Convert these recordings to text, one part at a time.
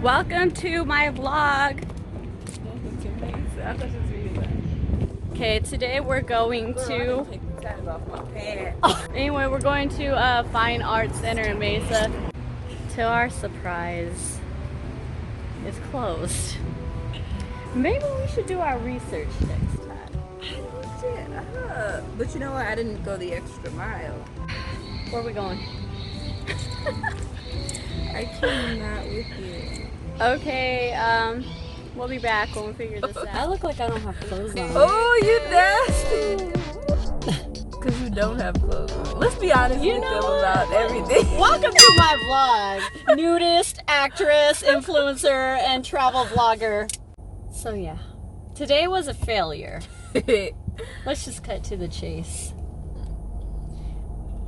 Welcome to my vlog. Okay, today we're going to anyway, we're going to Fine Arts Center in Mesa. To our surprise, it's closed. Maybe we should do our research next time. But you know what? I didn't go the extra mile. Where are we going? I cannot with you. Okay, we'll be back when we figure this out. I look like I don't have clothes on. Oh, you nasty! Because you don't have clothes on. Let's be honest with them about everything. Welcome to my vlog. Nudist, actress, influencer, and travel vlogger. So yeah, today was a failure. Let's just cut to the chase.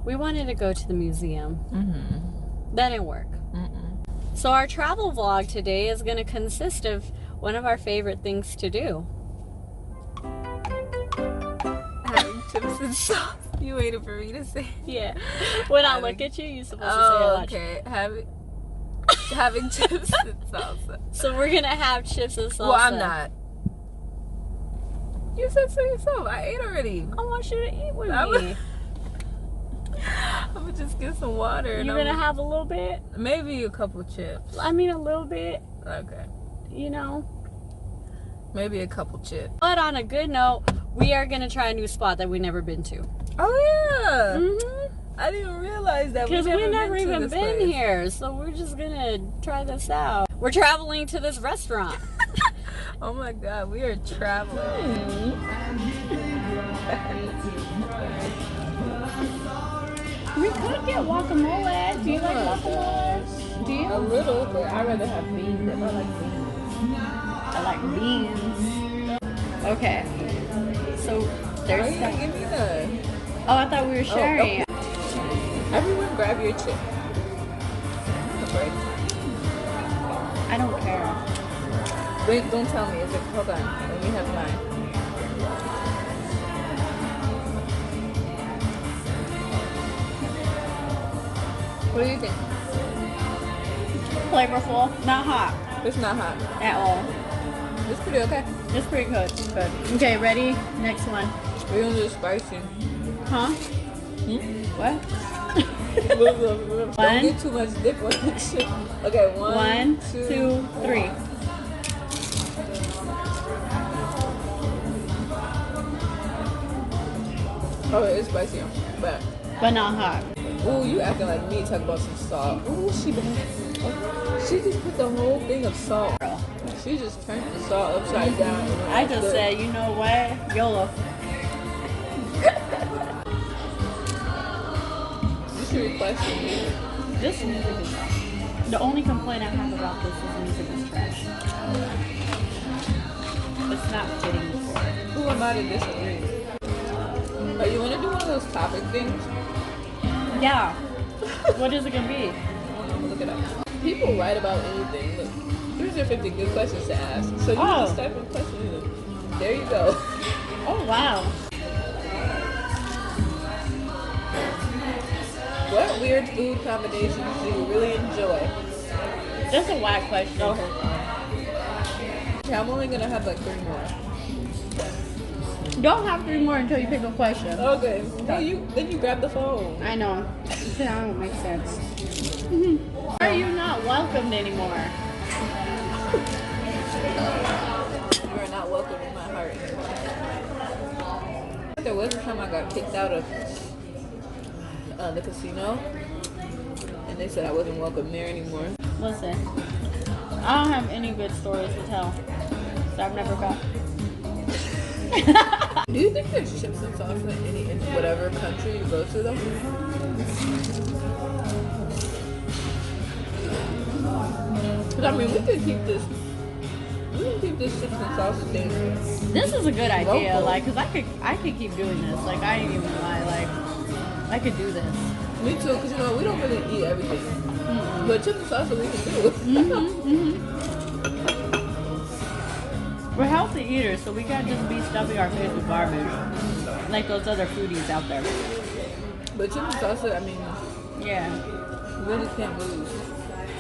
We wanted to go to the museum. That didn't work. So our travel vlog today is going to consist of one of our favorite things to do. Having chips and sauce. You waited for me to say. Yeah. When I look at you, you're supposed to say a lot. Okay. Having chips and salsa. So we're going to have chips and salsa. Well, I'm not. You said so yourself. I ate already. I want you to eat with me. I'm gonna just get some water. You're gonna have a little bit? Maybe a couple chips. I mean, a little bit. Okay. You know? Maybe a couple chips. But on a good note, we are gonna try a new spot that we've never been to. Oh, yeah. I didn't realize that. Because we've never even been here. So we're just gonna try this out. We're traveling to this restaurant. Oh my god, we are traveling. We could get guacamole. Do you like guacamole? Do you? A little, but I'd rather have beans. I like beans. I like beans. Okay. So there's stuff. Give me the. Oh, I thought we were sharing. Oh. Everyone grab your chip. I don't care. Wait, don't tell me. Is it? Hold on. Let me have mine. What do you think? Flavorful, not hot. It's not hot at all. It's pretty okay. It's pretty good. Okay, ready? Next one. We're gonna do spicy. Huh? What? Don't get too much dip on the shit. Okay, one, two, three. Oh, it's spicy, but not hot. Ooh, you acting like me. Talk about some salt. Ooh, she bad. She just put the whole thing of salt. She just turned the salt upside down. I just said, you know what? YOLO. You should request some music. This music is... The only complaint I have about this is the music is trash. It's not fitting before. Who am I to disagree? Oh, you want to do one of those topic things? Yeah. What is it going to be? Look it up. People write about anything. Look, here's your 50 good questions to ask. So you just type in questions. There you go. Oh, wow. What weird food combinations do you really enjoy? That's a whack question. Okay, I'm only going to have like 3 more. Don't have 3 more until you pick a question. Okay. Then you grab the phone. I know. That don't make sense. Are you not welcomed anymore? You are not welcome in my heart. There was a time I got kicked out of the casino, and they said I wasn't welcome there anymore. Listen, I don't have any good stories to tell, so I've never got. Do you think there's chips and salsa in whatever country you go to though? Because I mean, we could keep this chips and salsa thing. This is a good idea, local. like, cause I could keep doing this. Like, I ain't even lie. Like, I could do this. Me too, because you know we don't really eat everything, but chips and salsa we can do. We're healthy eaters, so we can't just be stuffing our face with garbage like those other foodies out there. But chips and salsa, I mean, yeah, you really can't lose.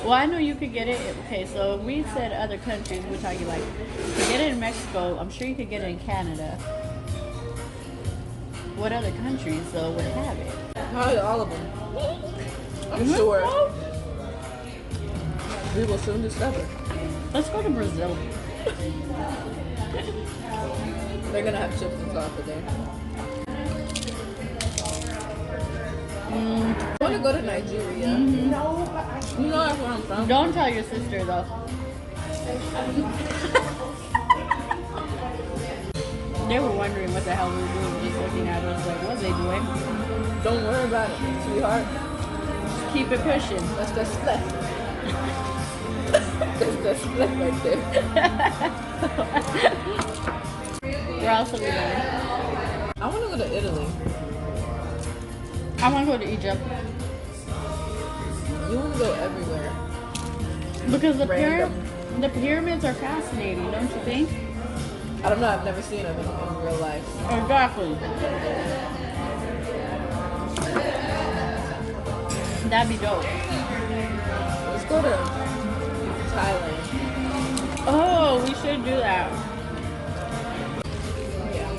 Well, I know you could get it. Okay, so we said other countries. We're talking like, you could get it in Mexico. I'm sure you could get it in Canada. What other countries, though, would have it? Probably all of them. I'm sure. We will soon discover. Let's go to Brazil. They're gonna have chips and salsa there. I want to go to Nigeria. You know that's where I'm from. Don't tell your sister, though. They were wondering what the hell we were doing, just looking at us like, what are they doing? Don't worry about it, sweetheart. Just keep it pushing. That's the split. That's the split right there. Where else are we going? I want to go to Italy. I want to go to Egypt. You want to go everywhere. Because the Random. pyramids are fascinating, don't you think? I don't know, I've never seen them in real life. Exactly. That'd be dope. Let's go to Thailand. Oh, we should do that. Yeah.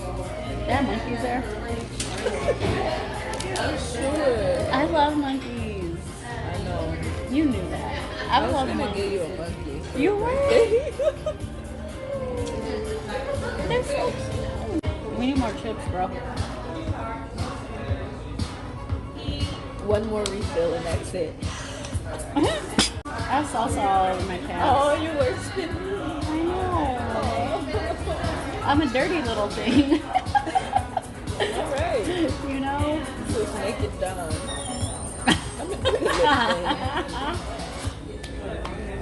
That monkey's there. I'm sure. I love monkeys. I know. You knew that. I I was love gonna monkeys. get you a monkey. You were? They're so cute. We need more chips, bro. One more refill and that's it. I have salsa all over my pants. Oh, you were spinning. I know. I'm a dirty little thing. Alright. You know? Just make it done. I'm a pretty good thing.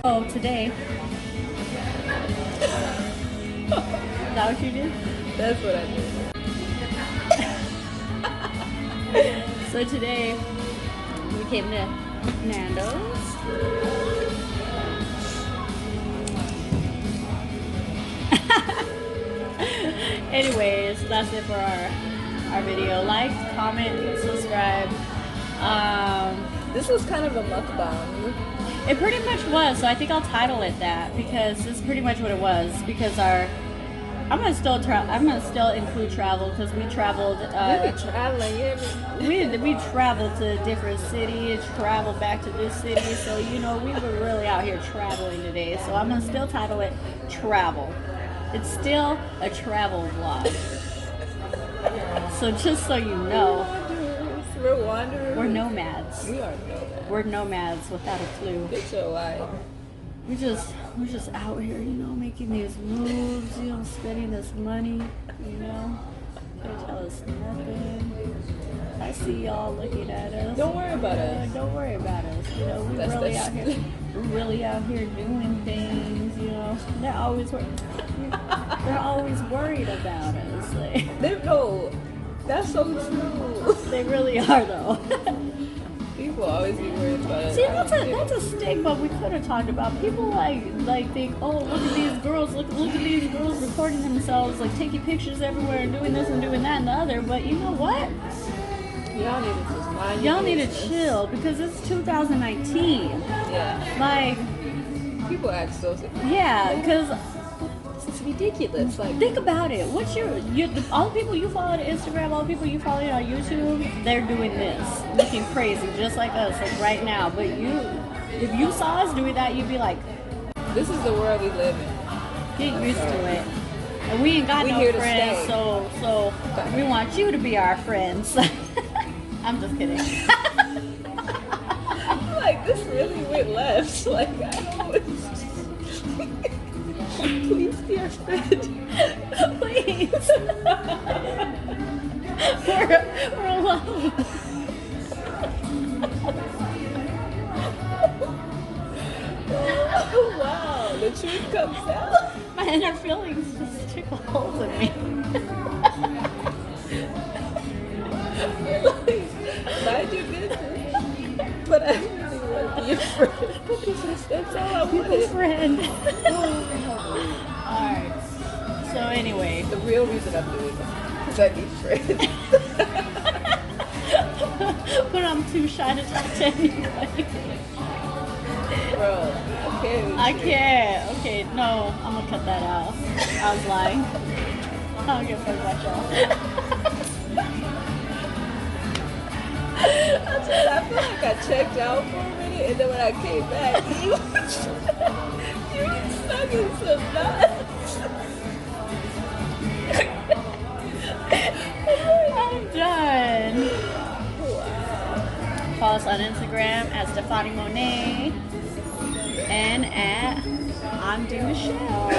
Oh, today. Is that what you did? That's what I did. So today, we came to Nando's. Anyways, that's it for our video. Like, comment, subscribe. This was kind of a mukbang. It pretty much was, so I think I'll title it that because it's pretty much what it was. Because I'm gonna still include travel because we traveled. We be traveling, you hear me? We traveled to different cities, traveled back to this city, so you know we were really out here traveling today. So I'm gonna still title it Travel. It's still a travel vlog. So just so you know, We're wanderers. we're nomads. We are nomads. We're nomads without a clue. Get your life. We're just out here, you know, making these moves, you know, spending this money, you know. Can't tell us nothing. I see y'all looking at us. Don't worry about us. Don't worry about us. You know, we're That's really the out here. We're really out here doing things. You know, they're always worried about us. Like, No, that's so true. they really are, though. People always be worried about us. See, that's a stigma we could have talked about. People like think, oh, look at these girls, look at these girls recording themselves, like taking pictures everywhere and doing this and doing that and the other. But you know what? Y'all need to just mind Y'all your need to business. chill because it's 2019. Yeah. Like, People act so sick. yeah, because It's ridiculous. Like, think about it. What's all the people you follow on Instagram, all the people you follow on YouTube, they're doing this, looking crazy, just like us, like right now. But if you saw us doing that, you'd be like, this is the world we live in. get used to it. And we ain't got We no here to friends, stay. so we want you to be our friends. I'm just kidding. Like, this really went left. Like, I don't know. Please be our friend. Please. we're alone. Oh, wow. The truth comes out. My inner feelings just took a hold of me. Like, mind your business. But I really want to be your friend. That's all I Be a wanted. friend. Alright. So anyway. The real reason I'm doing this is I need friends. But I'm too shy to talk to anybody. bro. I can't. I can't. Okay, no, I'm gonna cut that out. I was lying. I don't give a fuck about y'all. I feel like I checked out for a minute, and then when I came back, you were stuck in some nuts. I'm done. Follow us on Instagram at Stephanie Monet and at I'm D Michelle.